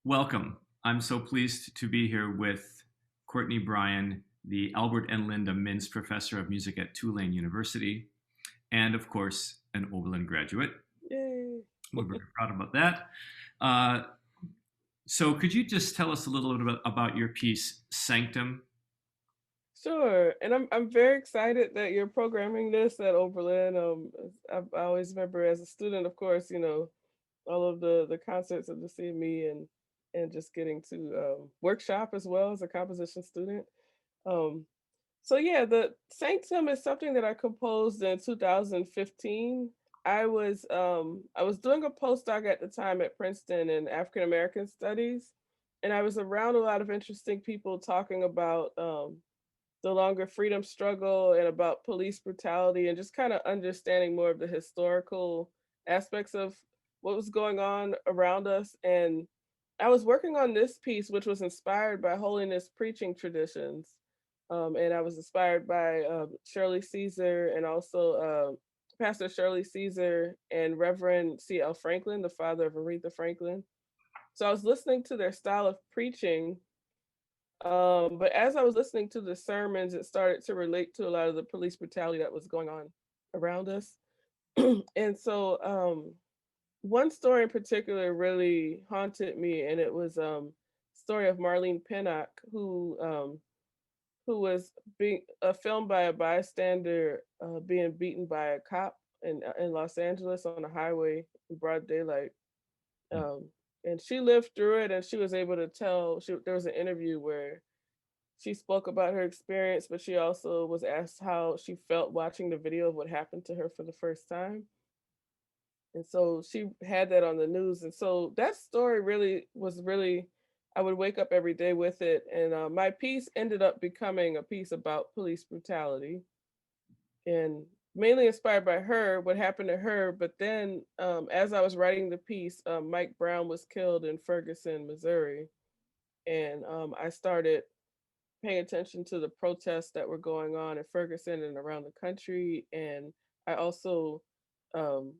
Welcome. I'm so pleased to be here with Courtney Bryan, the Albert and Linda Mintz Professor of Music at Tulane University, and of course, an Oberlin graduate. Yay. We're very proud about that. Uh, so, could you just tell us a little bit about your piece, Sanctum? Sure. And I'm very excited that you're programming this at Oberlin. I always remember as a student, of course, all of the concerts of the CME and just getting to workshop as well as a composition student. Um, so yeah, the Sanctum is something that I composed in 2015. I was doing a postdoc at the time at Princeton in African American Studies, and I was around a lot of interesting people talking about the longer freedom struggle and about police brutality and just kind of understanding more of the historical aspects of what was going on around us. And I was working on this piece, which was inspired by holiness preaching traditions. And I was inspired by Shirley Caesar and also Pastor Shirley Caesar and Reverend C.L. Franklin, the father of Aretha Franklin. So I was listening to their style of preaching, but as I was listening to the sermons, it started to relate to a lot of the police brutality that was going on around us. And so one story in particular really haunted me, and it was story of Marlene Pinnock, who was being filmed by a bystander being beaten by a cop in Los Angeles on a highway in broad daylight. Um, and she lived through it, and she was able to tell. There was an interview where she spoke about her experience, but she also was asked how she felt watching the video of what happened to her for the first time. And so she had that on the news. And so that story really, I would wake up every day with it. And my piece ended up becoming a piece about police brutality and mainly inspired by her, what happened to her. But then as I was writing the piece, Mike Brown was killed in Ferguson, Missouri. And I started paying attention to the protests that were going on in Ferguson and around the country. And I also um,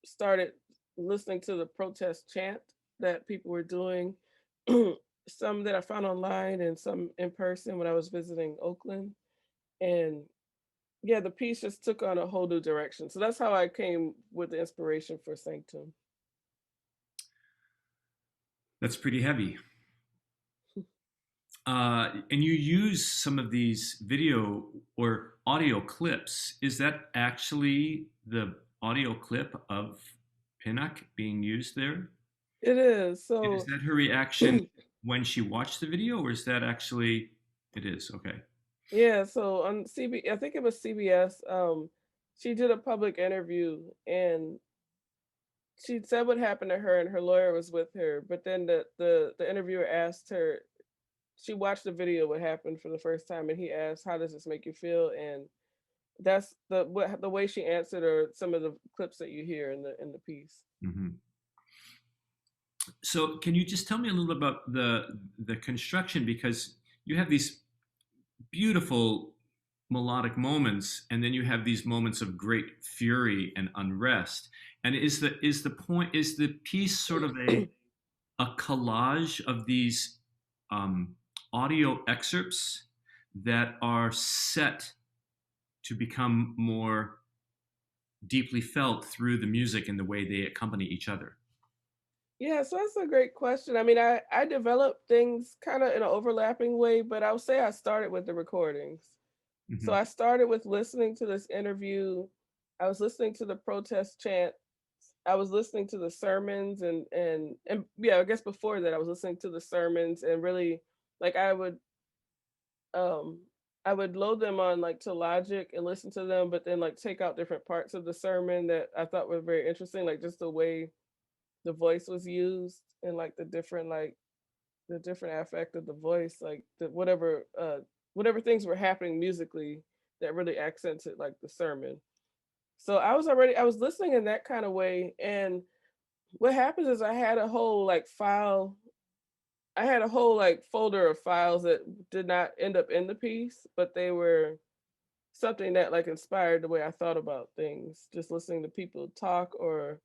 started listening to the protest chant that people were doing, some that I found online and some in person when I was visiting Oakland. And yeah, the piece just took on a whole new direction. So that's how I came with the inspiration for Sanctum. That's pretty heavy. And you use some of these video or audio clips. Is that actually the audio clip of Pinnock being used there? It is. And is So that her reaction when she watched the video, or is that actually it is? Okay. yeah, so on I think it was CBS, she did a public interview and she said what happened to her and her lawyer was with her, but then the interviewer asked her, she watched the video what happened for the first time and he asked, how does this make you feel? And that's the way she answered are some of the clips that you hear in the piece. Hmm. So, can you just tell me a little about the construction, because you have these beautiful melodic moments, and then you have these moments of great fury and unrest. And is the piece sort of a collage of these um, audio excerpts that are set to become more deeply felt through the music and the way they accompany each other? Yeah, so that's a great question. I mean, I developed things kind of in an overlapping way, but I would say I started with the recordings. So Hmm. I started with listening to this interview. I was listening to the protest chant. I was listening to the sermons and yeah, I guess before that I was listening to the sermons and really like um I would load them on like to Logic and listen to them, but then like take out different parts of the sermon that I thought were very interesting, like just the way the voice was used and like the different affect of the voice, like whatever things were happening musically that really accented like the sermon. So I was listening in that kind of way. And what happens is I had a whole like folder of files that did not end up in the piece, but they were something that like inspired the way I thought about things. Just listening to people talk or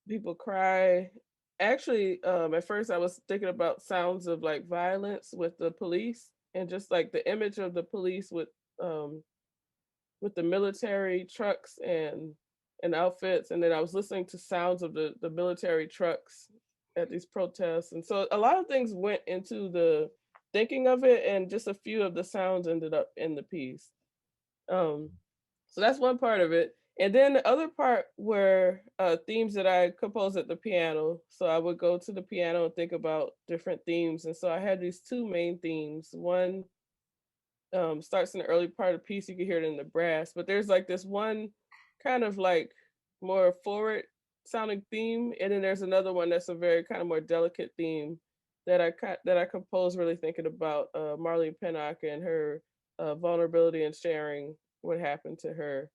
people cry. Actually, at first I was thinking about sounds of like violence with the police and just like the image of the police um with the military trucks and outfits, and then I was listening to sounds of the military trucks at these protests, and so a lot of things went into the thinking of it, and just a few of the sounds ended up in the piece. Um, so that's one part of it. And then the other part were themes that I composed at the piano. So I would go to the piano and think about different themes. And so I had these two main themes. One starts in the early part of the piece, you can hear it in the brass, but there's like this one kind of like more forward sounding theme, and then there's another one that's a very kind of more delicate theme that I composed really thinking about Marlene Pinnock and her vulnerability and sharing what happened to her,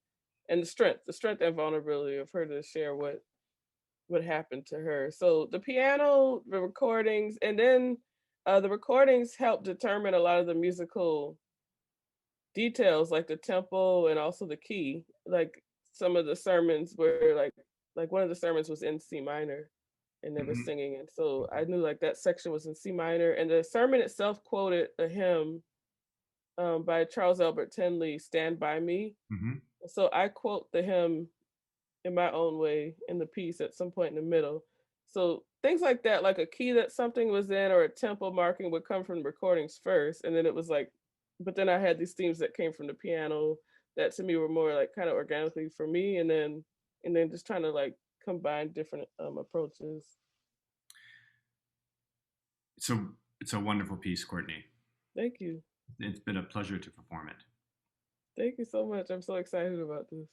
and the strength and vulnerability of her to share what happened to her. So the piano, the recordings, and then the recordings help determine a lot of the musical details, like the tempo and also the key. Like some of the sermons were like one of the sermons was in C minor and they were Hmm. singing, and so I knew like that section was in C minor, and the sermon itself quoted a hymn by Charles Albert Tinley, "Stand by Me." Hmm. So I quote the hymn in my own way in the piece at some point in the middle. So things like that, like a key that something was in or a tempo marking would come from the recordings first. And then it was like, but then I had these themes that came from the piano that to me were more like kind of organically for me. And then just trying to like combine different approaches. So it's a wonderful piece, Courtney. Thank you. It's been a pleasure to perform it. Thank you so much. I'm so excited about this.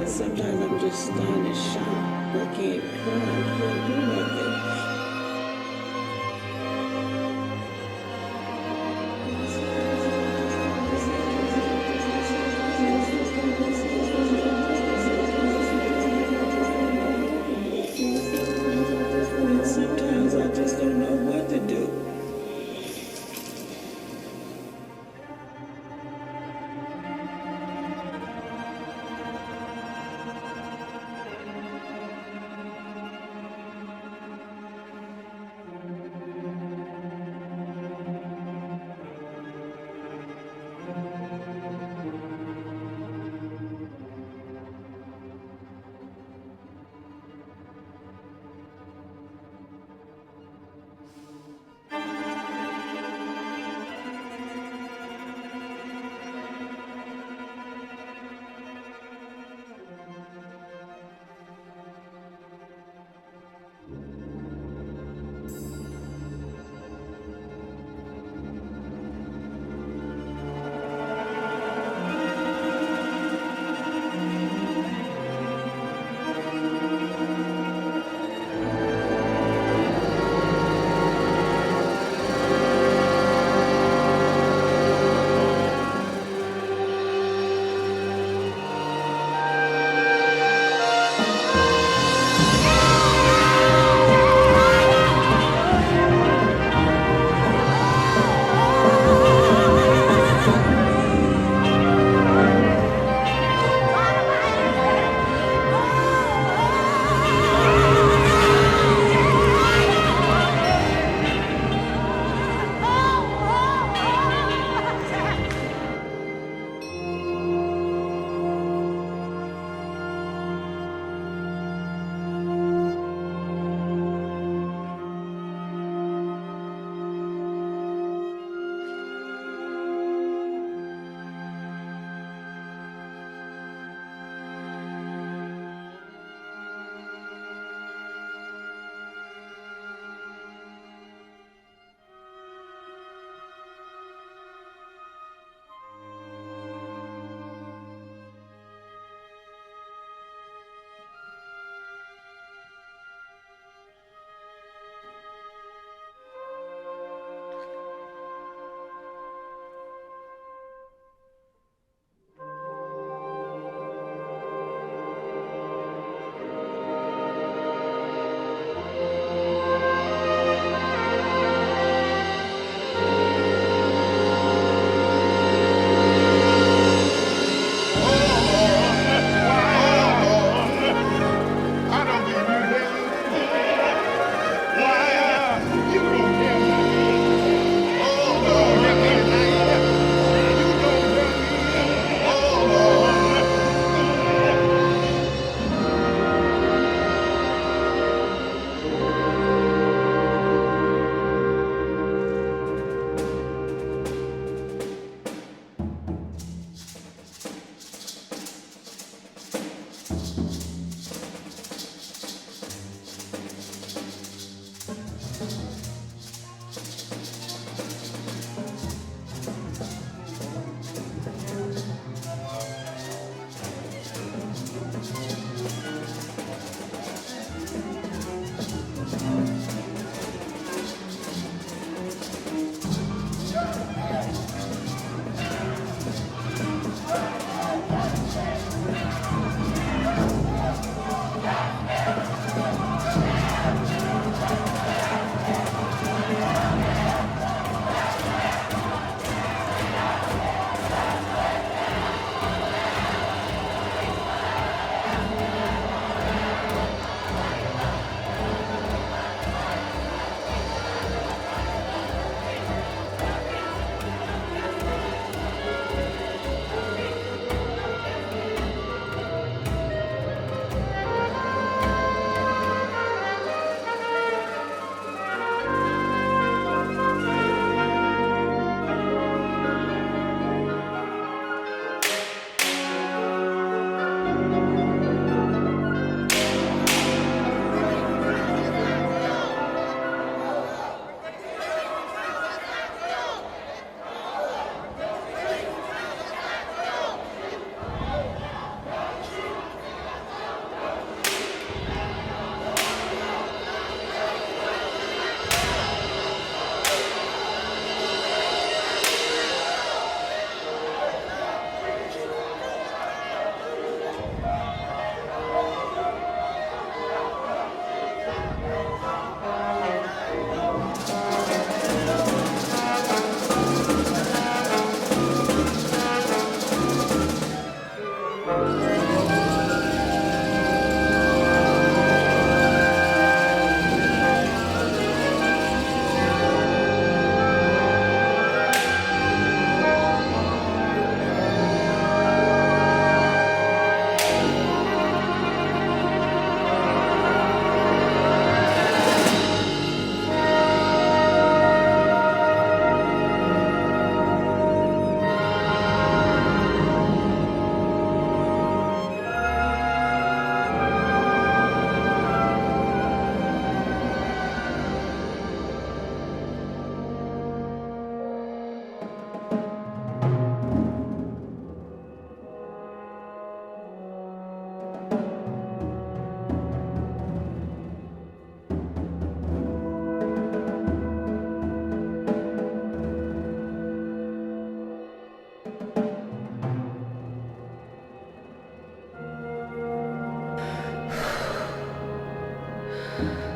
Sometimes I'm just stunned and shocked. I can't cry, I can't do nothing. And sometimes I just don't know what to do. Thank you.